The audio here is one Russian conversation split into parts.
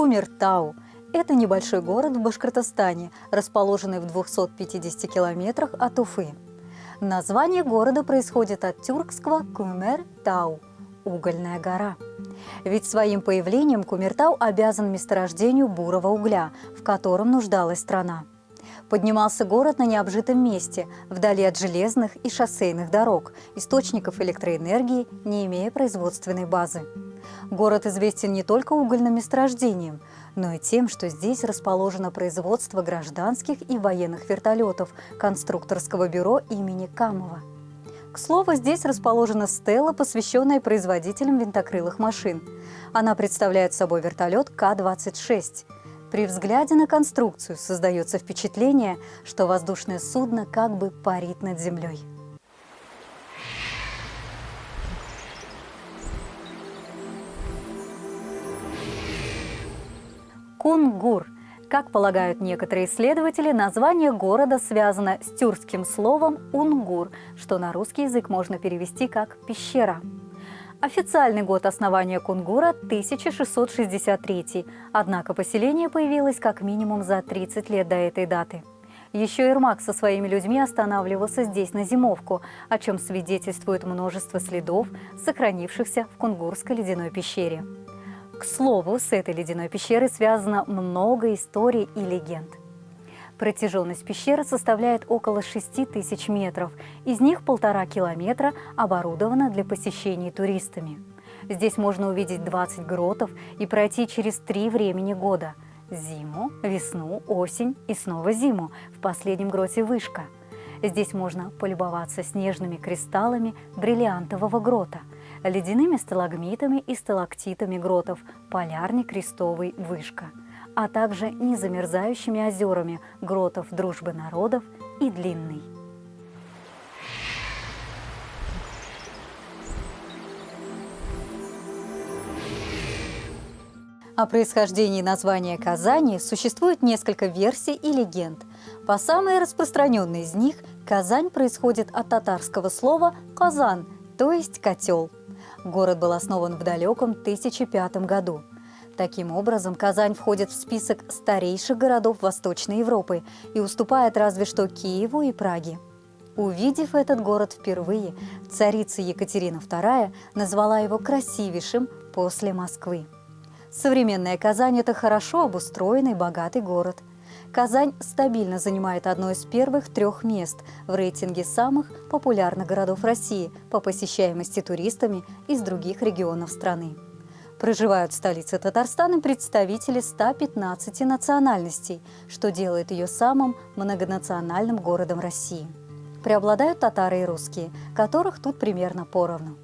Кумертау – это небольшой город в Башкортостане, расположенный в 250 километрах от Уфы. Название города происходит от тюркского «Кумертау» – «угольная гора». Ведь своим появлением Кумертау обязан месторождению бурого угля, в котором нуждалась страна. Поднимался город на необжитом месте, вдали от железных и шоссейных дорог, источников электроэнергии, не имея производственной базы. Город известен не только угольным месторождением, но и тем, что здесь расположено производство гражданских и военных вертолетов конструкторского бюро имени Камова. К слову, здесь расположена стела, посвященная производителям винтокрылых машин. Она представляет собой вертолет К-26. При взгляде на конструкцию создается впечатление, что воздушное судно как бы парит над землей. Кунгур. Как полагают некоторые исследователи, название города связано с тюркским словом «унгур», что на русский язык можно перевести как «пещера». Официальный год основания Кунгура – 1663, однако поселение появилось как минимум за 30 лет до этой даты. Еще Ермак со своими людьми останавливался здесь на зимовку, о чем свидетельствует множество следов, сохранившихся в Кунгурской ледяной пещере. К слову, с этой ледяной пещерой связано много историй и легенд. Протяженность пещеры составляет около 6000 метров, из них 1,5 километра оборудовано для посещений туристами. Здесь можно увидеть 20 гротов и пройти через 3 времени года – зиму, весну, осень и снова зиму, в последнем гроте вышка. Здесь можно полюбоваться снежными кристаллами бриллиантового грота, ледяными сталагмитами и сталактитами гротов Полярный, Крестовый, Вышка, а также незамерзающими озерами гротов Дружбы народов и Длинный. О происхождении названия Казани существует несколько версий и легенд. По самой распространенной из них, Казань происходит от татарского слова «казан», то есть «котел». Город был основан в далеком 1005 году. Таким образом, Казань входит в список старейших городов Восточной Европы и уступает разве что Киеву и Праге. Увидев этот город впервые, царица Екатерина II назвала его красивейшим после Москвы. Современная Казань – это хорошо обустроенный, богатый город. Казань стабильно занимает одно из первых 3 мест в рейтинге самых популярных городов России по посещаемости туристами из других регионов страны. Проживают в столице Татарстана представители 115 национальностей, что делает ее самым многонациональным городом России. Преобладают татары и русские, которых тут примерно поровну.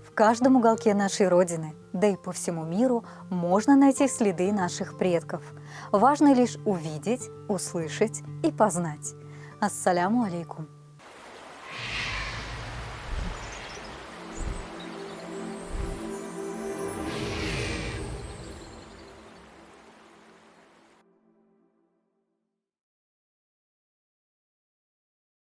В каждом уголке нашей Родины, да и по всему миру, можно найти следы наших предков. Важно лишь увидеть, услышать и познать. Ассаляму алейкум.